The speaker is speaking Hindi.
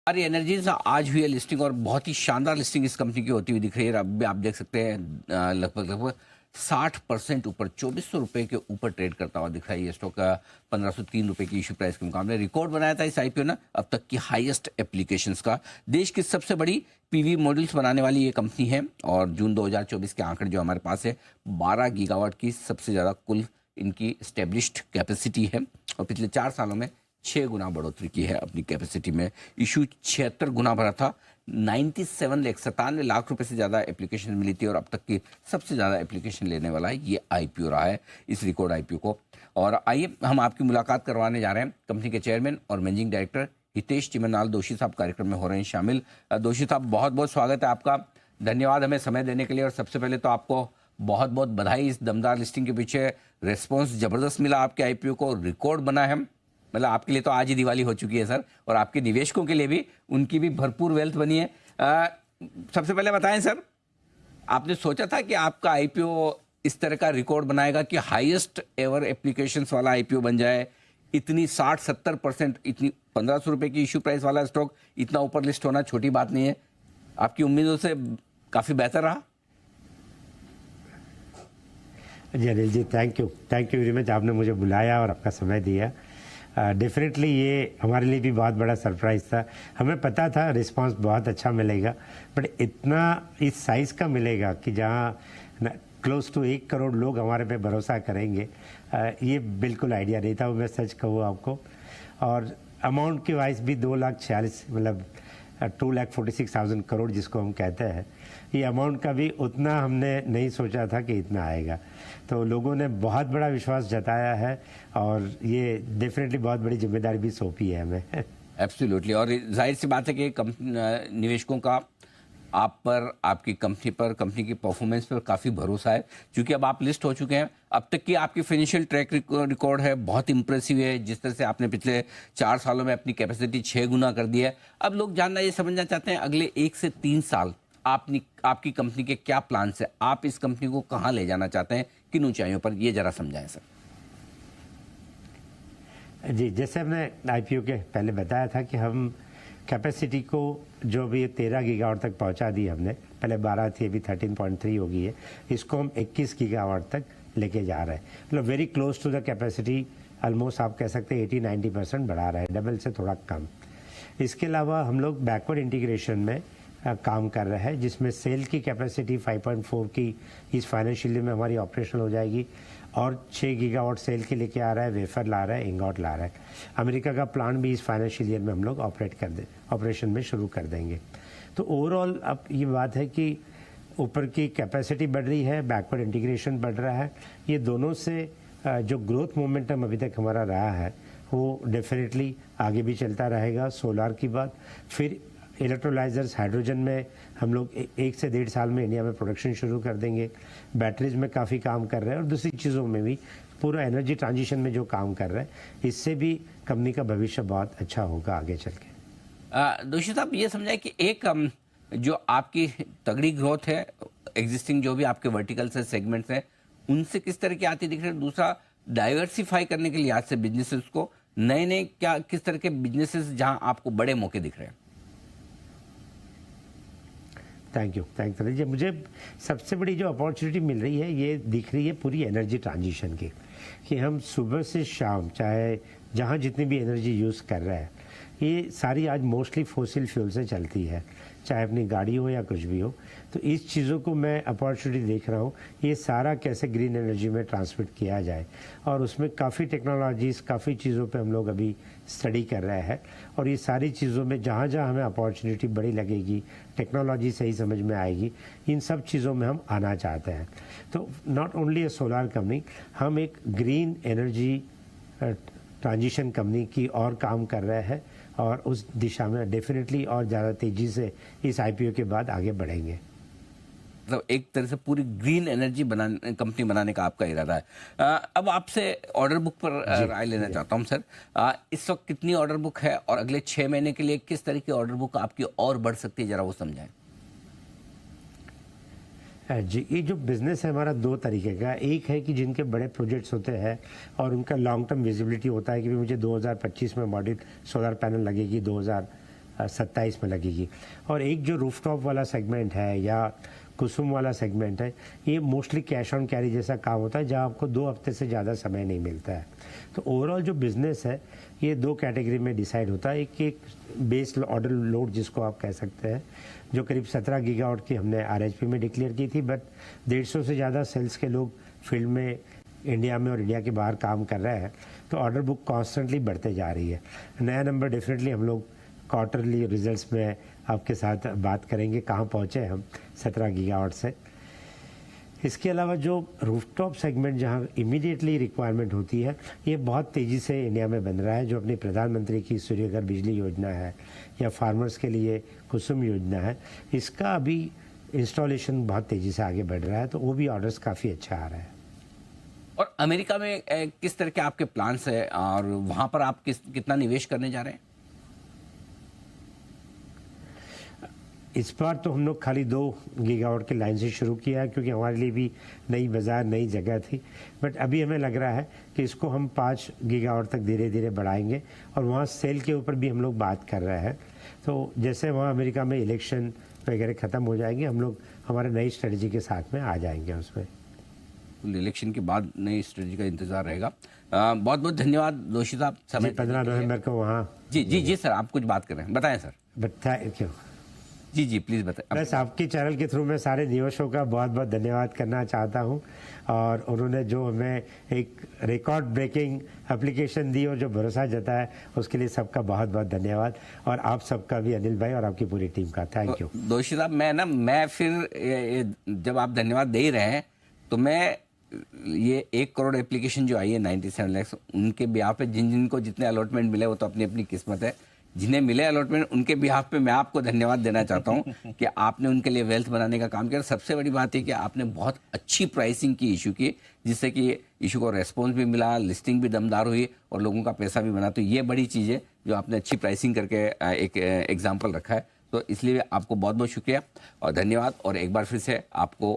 सारी एनर्जीज आज हुई है लिस्टिंग और बहुत ही शानदार लिस्टिंग इस कंपनी की होती हुई दिख रही है। अब भी आप देख सकते हैं लगभग लगभग 60% ऊपर 2400 रुपए के ऊपर ट्रेड करता हुआ दिख रहा है। ये स्टॉक 1503 रुपए की इशू प्राइस के मुकाबले रिकॉर्ड बनाया था इस आईपीओ ने अब तक की हाईएस्ट एप्लीकेशंस का। देश की सबसे बड़ी पीवी मॉड्यूल्स बनाने वाली ये कंपनी है और जून 2024 के आंकड़े जो हमारे पास है 12 गीगावाट की सबसे ज़्यादा कुल इनकी स्टेब्लिश्ड कैपेसिटी है और पिछले 4 सालों में 6 गुना बढ़ोतरी की है अपनी कैपेसिटी में। इशू 76 गुना भरा था। 97 लाख रुपए से ज़्यादा एप्लीकेशन मिली थी और अब तक की सबसे ज़्यादा एप्लीकेशन लेने वाला है ये आईपीओ रहा है इस रिकॉर्ड आईपीओ को। और आइए हम आपकी मुलाकात करवाने जा रहे हैं कंपनी के चेयरमैन और मैनेजिंग डायरेक्टर हितेश चिमनलाल दोशी साहब कार्यक्रम में हो रहे हैं शामिल। दोशी साहब बहुत बहुत स्वागत है आपका। धन्यवाद हमें समय देने के लिए। और सबसे पहले तो आपको बहुत बहुत बधाई इस दमदार लिस्टिंग के पीछे रिस्पॉन्स ज़बरदस्त मिला आपके आईपीओ को, रिकॉर्ड बना है। मतलब आपके लिए तो आज ही दिवाली हो चुकी है सर और आपके निवेशकों के लिए भी उनकी भी भरपूर वेल्थ बनी है। सबसे पहले बताएं सर, आपने सोचा था कि आपका आईपीओ इस तरह का रिकॉर्ड बनाएगा कि हाईएस्ट एवर एप्लीकेशंस वाला आईपीओ बन जाए? इतनी 60-70% इतनी 1500 रुपए की इशू प्राइस वाला स्टॉक इतना ऊपर लिस्ट होना छोटी बात नहीं है। आपकी उम्मीदों से काफ़ी बेहतर रहा। जी Anil ji, thank you very much. आपने मुझे बुलाया और आपका समय दिया। डेफिनेटली ये हमारे लिए भी बहुत बड़ा सरप्राइज़ था। हमें पता था रिस्पांस बहुत अच्छा मिलेगा, बट इतना इस साइज़ का मिलेगा कि जहाँ क्लोज टू 1 करोड़ लोग हमारे पे भरोसा करेंगे, ये बिल्कुल आइडिया नहीं था। वो मैं सच कहूँ आपको। और अमाउंट के वाइज भी 2,46 मतलब 2,46,000 करोड़ जिसको हम कहते हैं, ये अमाउंट का भी उतना हमने नहीं सोचा था कि इतना आएगा। तो लोगों ने बहुत बड़ा विश्वास जताया है और ये डेफिनेटली बहुत बड़ी जिम्मेदारी भी सौंपी है हमें। एब्सोल्युटली। और जाहिर सी बात है कि निवेशकों का आप पर, आपकी कंपनी पर, कंपनी की परफॉर्मेंस पर काफ़ी भरोसा है क्योंकि अब आप लिस्ट हो चुके हैं। अब तक की आपकी फाइनेंशियल ट्रैक रिकॉर्ड है बहुत इंप्रेसिव है। जिस तरह से आपने पिछले 4 सालों में अपनी कैपेसिटी 6 गुना कर दी है। अब लोग जानना ये समझना चाहते हैं अगले 1 से 3 साल आपकी कंपनी के क्या प्लान्स है, आप इस कंपनी को कहाँ ले जाना चाहते हैं, किन ऊंचाइयों पर, ये जरा समझाएं सर। जी, जैसे हमने आईपीओ के पहले बताया था कि हम कैपेसिटी को जो भी 13 गीगावाट तक पहुंचा दी हमने, पहले 12 थी, अभी 13.3 हो गई है। इसको हम 21 गीगावाट तक लेके जा रहे हैं। मतलब very close to the capacity, almost आप कह सकते हैं 80-90% बढ़ा रहे हैं, डबल से थोड़ा कम। इसके अलावा हम लोग बैकवर्ड इंटीग्रेशन में काम कर रहे हैं, जिसमें सेल की कैपेसिटी 5.4 की इस फाइनेंशियल ईयर में हमारी ऑपरेशनल हो जाएगी और 6 गीगावाट सेल के लेके आ रहा है, वेफर ला रहा है, इंगॉट ला रहा है। अमेरिका का प्लांट भी इस फाइनेंशियल ईयर में हम लोग ऑपरेशन में शुरू कर देंगे। तो ओवरऑल अब ये बात है कि ऊपर की कैपेसिटी बढ़ रही है, बैकवर्ड इंटीग्रेशन बढ़ रहा है। ये दोनों से जो ग्रोथ मोमेंटम अभी तक हमारा रहा है वो डेफिनेटली आगे भी चलता रहेगा। सोलार की बात, फिर इलेक्ट्रोलाइजर्स हाइड्रोजन में हम लोग 1 से 1.5 साल में इंडिया में प्रोडक्शन शुरू कर देंगे। बैटरीज में काफ़ी काम कर रहे हैं और दूसरी चीज़ों में भी पूरा एनर्जी ट्रांजिशन में जो काम कर रहे हैं, इससे भी कंपनी का भविष्य बहुत अच्छा होगा आगे चल के। दोषी साहब, ये समझाए कि एक जो आपकी तगड़ी ग्रोथ है, एग्जिस्टिंग जो भी आपके वर्टिकल्स है, सेगमेंट्स हैं, उनसे किस तरह की आती दिख रही है? दूसरा, डाइवर्सिफाई करने के लिहाज से बिजनेसेस को नए नए क्या किस तरह के बिजनेसेस जहां आपको बड़े मौके दिख रहे हैं? Thank you Anil ji. मुझे सबसे बड़ी जो अपॉर्चुनिटी मिल रही है ये दिख रही है पूरी एनर्जी ट्रांजिशन की, कि हम सुबह से शाम चाहे जहाँ जितनी भी एनर्जी यूज़ कर रहे हैं, ये सारी आज मोस्टली फोसिल फ्यूल से चलती है, चाहे अपनी गाड़ी हो या कुछ भी हो। तो इस चीज़ों को मैं अपॉर्चुनिटी देख रहा हूँ, ये सारा कैसे ग्रीन एनर्जी में ट्रांसमिट किया जाए और उसमें काफ़ी टेक्नोलॉजीज़, काफ़ी चीज़ों पे हम लोग अभी स्टडी कर रहे हैं। और ये सारी चीज़ों में जहाँ जहाँ हमें अपॉर्चुनिटी बड़ी लगेगी, टेक्नोलॉजी सही समझ में आएगी, इन सब चीज़ों में हम आना चाहते हैं। तो not only A solar company, हम एक ग्रीन एनर्जी ट्रांजिशन कंपनी की और काम कर रहे हैं और उस दिशा में डेफिनेटली और ज़्यादा तेज़ी से इस आईपीओ के बाद आगे बढ़ेंगे। मतलब एक तरह से पूरी ग्रीन एनर्जी कंपनी बनाने का आपका इरादा है। अब आपसे ऑर्डर बुक पर राय लेना चाहता हूं सर। इस वक्त कितनी ऑर्डर बुक है और अगले 6 महीने के लिए किस तरह की ऑर्डर बुक आपकी और बढ़ सकती है, जरा वो समझाएं। जी, ये जो बिज़नेस है हमारा 2 तरीके का। एक है कि जिनके बड़े प्रोजेक्ट्स होते हैं और उनका लॉन्ग टर्म विजिबिलिटी होता है कि मुझे 2025 में मॉड्यूल सोलर पैनल लगेगी, 27 में लगेगी। और एक जो रूफटॉप वाला सेगमेंट है या कुसुम वाला सेगमेंट है, ये मोस्टली कैश ऑन कैरी जैसा काम होता है जहाँ आपको 2 हफ्ते से ज़्यादा समय नहीं मिलता है। तो ओवरऑल जो बिज़नेस है ये 2 कैटेगरी में डिसाइड होता है। एक बेस ऑर्डर लोड जिसको आप कह सकते हैं, जो करीब 17 गीगावाट की हमने आरएचपी में डिक्लेयर की थी, बट 150 से ज़्यादा सेल्स के लोग फील्ड में इंडिया में और इंडिया के बाहर काम कर रहे हैं। तो ऑर्डर बुक कॉन्स्टेंटली बढ़ते जा रही है। नया नंबर डेफिनेटली हम लोग क्वार्टरली रिजल्ट्स में आपके साथ बात करेंगे कहाँ पहुँचे हम 17 गीगावाट से। इसके अलावा जो रूफटॉप सेगमेंट जहाँ इमीडिएटली रिक्वायरमेंट होती है, ये बहुत तेज़ी से इंडिया में बन रहा है। जो अपनी प्रधानमंत्री की सूर्यघर बिजली योजना है या फार्मर्स के लिए कुसुम योजना है, इसका अभी इंस्टॉलेशन बहुत तेज़ी से आगे बढ़ रहा है, तो वो भी ऑर्डर्स काफ़ी अच्छा आ रहा है। और अमेरिका में किस तरह के आपके प्लान्स है और वहाँ पर आप कितना निवेश करने जा रहे हैं? इस बार तो हम लोग खाली 2 गीगावाट की लाइन से शुरू किया है, क्योंकि हमारे लिए भी नई बाज़ार नई जगह थी। बट अभी हमें लग रहा है कि इसको हम 5 गीगावाट तक धीरे धीरे बढ़ाएंगे, और वहाँ सेल के ऊपर भी हम लोग बात कर रहे हैं। तो जैसे वहाँ अमेरिका में इलेक्शन वगैरह ख़त्म हो जाएंगे, हम लोग हमारे नई स्ट्रेटजी के साथ में आ जाएंगे उसमें। इलेक्शन के बाद नई स्ट्रेटजी का इंतजार रहेगा। बहुत बहुत धन्यवाद दोषी साहब, समय 15 नवंबर को वहाँ। जी सर, आप कुछ बात कर रहे हैं, बताएं सर। But thank you. जी प्लीज़ बताएं। बस आपकी चैनल के थ्रू मैं सारे निवेशकों का बहुत बहुत धन्यवाद करना चाहता हूं, और उन्होंने जो हमें एक रिकॉर्ड ब्रेकिंग एप्लीकेशन दी और जो भरोसा जताया, उसके लिए सबका बहुत बहुत धन्यवाद। और आप सबका भी, अनिल भाई और आपकी पूरी टीम का थैंक यू। दोषी साहब, मैं फिर जब आप धन्यवाद दे ही रहे हैं, तो मैं ये 1 करोड़ एप्लीकेशन जो आई है 97 लाख, उनके बिहाफ पे जिनको जितने अलॉटमेंट मिले वो तो अपनी अपनी किस्मत है। जिन्हें मिले अलॉटमेंट उनके बिहाफ पे मैं आपको धन्यवाद देना चाहता हूं कि आपने उनके लिए वेल्थ बनाने का काम किया। सबसे बड़ी बात है कि आपने बहुत अच्छी प्राइसिंग की इशू की, जिससे कि इशू को रेस्पॉन्स भी मिला, लिस्टिंग भी दमदार हुई और लोगों का पैसा भी बना। तो ये बड़ी चीज़ है जो आपने अच्छी प्राइसिंग करके एक एग्जाम्पल रखा है। तो इसलिए आपको बहुत बहुत शुक्रिया और धन्यवाद। और एक बार फिर से आपको